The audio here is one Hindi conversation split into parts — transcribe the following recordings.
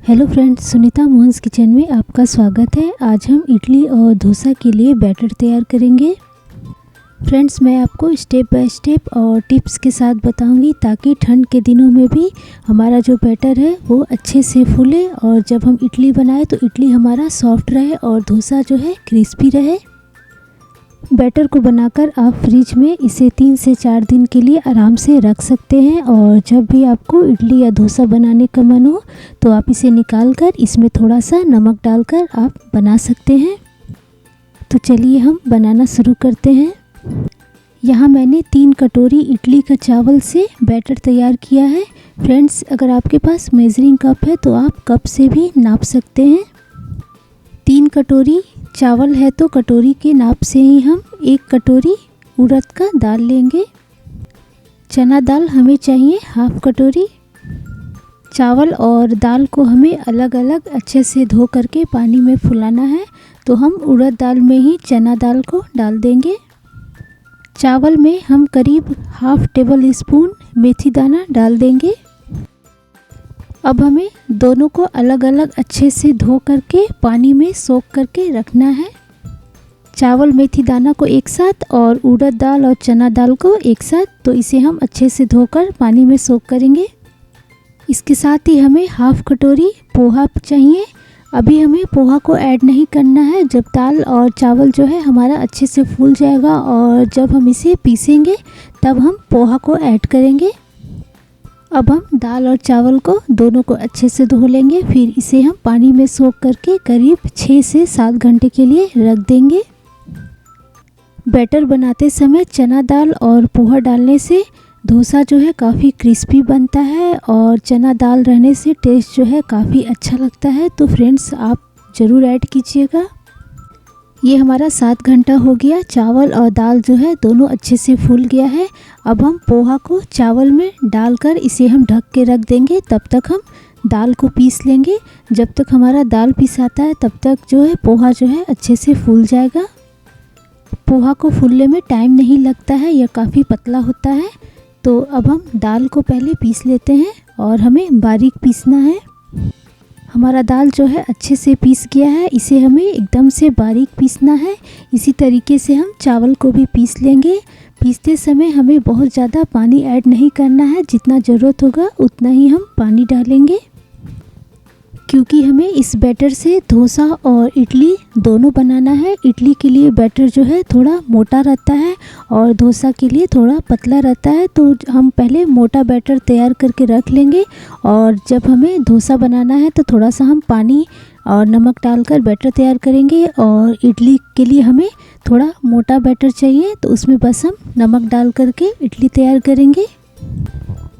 Hello friends, Sunita Mohan's kitchen में आपका स्वागत है। आज हम इडली और डोसा के लिए बैटर तैयार करेंगे। फ्रेंड्स, मैं आपको स्टेप बाय स्टेप और टिप्स के साथ बताऊंगी ताकि ठंड के दिनों में भी हमारा जो बैटर है वो अच्छे से फूले और जब हम इडली बनाएं तो इडली हमारा सॉफ्ट रहे और डोसा जो है क्रिस्पी रहे। बैटर को बनाकर आप फ्रिज में इसे 3 से 4 दिन के लिए आराम से रख सकते हैं और जब भी आपको इडली या डोसा बनाने का मन हो तो आप इसे निकाल कर इसमें थोड़ा सा नमक डालकर आप बना सकते हैं। तो चलिए हम बनाना शुरू करते हैं। यहाँ मैंने 3 कटोरी इडली का चावल से बैटर तैयार किया है। फ्रेंड्स, अगर आपके पास मेजरिंग कप है तो आप कप से भी नाप सकते हैं। 3 कटोरी चावल है तो कटोरी के नाप से ही हम 1 कटोरी उड़द का दाल लेंगे। चना दाल हमें चाहिए हाफ कटोरी। चावल और दाल को हमें अलग अलग अच्छे से धो करके पानी में फुलाना है, तो हम उड़द दाल में ही चना दाल को डाल देंगे। चावल में हम करीब हाफ टेबल स्पून मेथी दाना डाल देंगे। अब हमें दोनों को अलग अलग अच्छे से धो करके पानी में सोख करके रखना है। चावल मेथी दाना को एक साथ और उड़द दाल और चना दाल को एक साथ, तो इसे हम अच्छे से धोकर पानी में सोख करेंगे। इसके साथ ही हमें हाफ कटोरी पोहा चाहिए। अभी हमें पोहा को ऐड नहीं करना है। जब दाल और चावल जो है हमारा अच्छे से फूल जाएगा और जब हम इसे पीसेंगे तब हम पोहा को ऐड करेंगे। अब हम दाल और चावल को दोनों को अच्छे से धो लेंगे, फिर इसे हम पानी में सोख करके करीब 6 से 7 घंटे के लिए रख देंगे। बैटर बनाते समय चना दाल और पोहा डालने से डोसा जो है काफ़ी क्रिस्पी बनता है और चना दाल रहने से टेस्ट जो है काफ़ी अच्छा लगता है। तो फ्रेंड्स, आप ज़रूर ऐड कीजिएगा। ये हमारा 7 घंटा हो गया। चावल और दाल जो है दोनों अच्छे से फूल गया है। अब हम पोहा को चावल में डालकर इसे हम ढक के रख देंगे। तब तक हम दाल को पीस लेंगे। जब तक हमारा दाल पिसाता है तब तक जो है पोहा जो है अच्छे से फूल जाएगा। पोहा को फूलने में टाइम नहीं लगता है, यह काफ़ी पतला होता है। तो अब हम दाल को पहले पीस लेते हैं और हमें बारीक पीसना है। हमारा दाल जो है अच्छे से पीस गया है, इसे हमें एकदम से बारीक पीसना है। इसी तरीके से हम चावल को भी पीस लेंगे। पीसते समय हमें बहुत ज़्यादा पानी ऐड नहीं करना है, जितना ज़रूरत होगा उतना ही हम पानी डालेंगे, क्योंकि हमें इस बैटर से डोसा और इडली दोनों बनाना है। इडली के लिए बैटर जो है थोड़ा मोटा रहता है और डोसा के लिए थोड़ा पतला रहता है। तो हम पहले मोटा बैटर तैयार करके रख लेंगे और जब हमें डोसा बनाना है तो थोड़ा सा हम पानी और नमक डालकर बैटर तैयार करेंगे। और इडली के लिए हमें थोड़ा मोटा बैटर चाहिए, तो उसमें बस हम नमक डाल करके इडली तैयार करेंगे।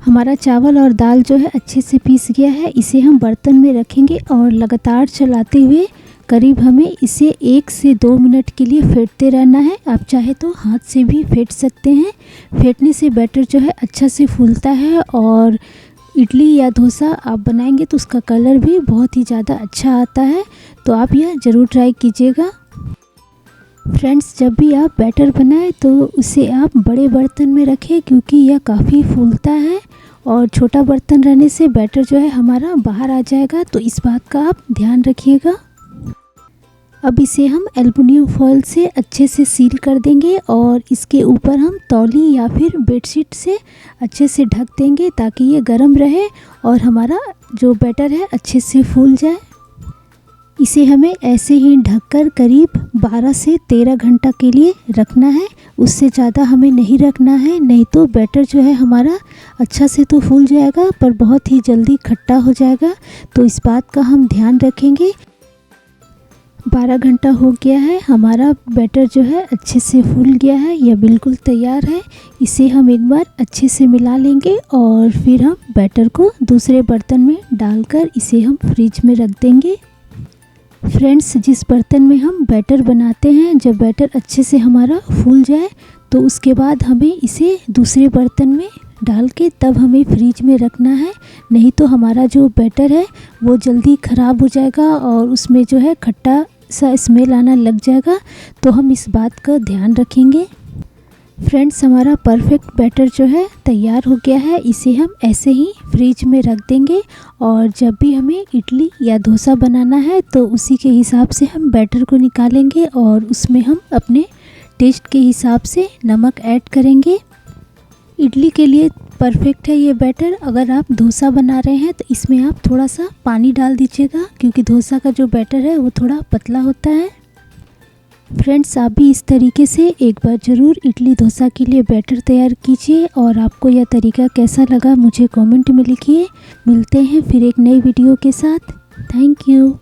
हमारा चावल और दाल जो है अच्छे से पीस गया है। इसे हम बर्तन में रखेंगे और लगातार चलाते हुए करीब हमें इसे 1 से 2 मिनट के लिए फेंटते रहना है। आप चाहे तो हाथ से भी फेंट सकते हैं। फेंटने से बैटर जो है अच्छा से फूलता है और इडली या डोसा आप बनाएंगे तो उसका कलर भी बहुत ही ज़्यादा अच्छा आता है। तो आप यह ज़रूर ट्राई कीजिएगा। फ्रेंड्स, जब भी आप बैटर बनाएं तो उसे आप बड़े बर्तन में रखें, क्योंकि यह काफ़ी फूलता है और छोटा बर्तन रहने से बैटर जो है हमारा बाहर आ जाएगा। तो इस बात का आप ध्यान रखिएगा। अब इसे हम एल्युमिनियम फॉइल से अच्छे से सील कर देंगे और इसके ऊपर हम तौली या फिर बेडशीट से अच्छे से ढक देंगे ताकि ये गर्म रहे और हमारा जो बैटर है अच्छे से फूल जाए। इसे हमें ऐसे ही ढककर करीब 12 से 13 घंटा के लिए रखना है। उससे ज़्यादा हमें नहीं रखना है, नहीं तो बैटर जो है हमारा अच्छा से तो फूल जाएगा पर बहुत ही जल्दी खट्टा हो जाएगा। तो इस बात का हम ध्यान रखेंगे। 12 घंटा हो गया है, हमारा बैटर जो है अच्छे से फूल गया है, यह बिल्कुल तैयार है। इसे हम एक बार अच्छे से मिला लेंगे और फिर हम बैटर को दूसरे बर्तन में डालकर इसे हम फ्रिज में रख देंगे। फ्रेंड्स, जिस बर्तन में हम बैटर बनाते हैं, जब बैटर अच्छे से हमारा फूल जाए तो उसके बाद हमें इसे दूसरे बर्तन में डाल के तब हमें फ्रिज में रखना है। नहीं तो हमारा जो बैटर है वो जल्दी ख़राब हो जाएगा और उसमें जो है खट्टा सा स्मेल आना लग जाएगा। तो हम इस बात का ध्यान रखेंगे। फ्रेंड्स, हमारा परफेक्ट बैटर जो है तैयार हो गया है। इसे हम ऐसे ही फ्रिज में रख देंगे और जब भी हमें इडली या डोसा बनाना है तो उसी के हिसाब से हम बैटर को निकालेंगे और उसमें हम अपने टेस्ट के हिसाब से नमक ऐड करेंगे। इडली के लिए परफेक्ट है ये बैटर। अगर आप डोसा बना रहे हैं तो इसमें आप थोड़ा सा पानी डाल दीजिएगा, क्योंकि डोसा का जो बैटर है वो थोड़ा पतला होता है। फ्रेंड्स, आप भी इस तरीके से एक बार ज़रूर इडली डोसा के लिए बैटर तैयार कीजिए और आपको यह तरीका कैसा लगा मुझे कमेंट में लिखिए। मिलते हैं फिर एक नई वीडियो के साथ। Thank you.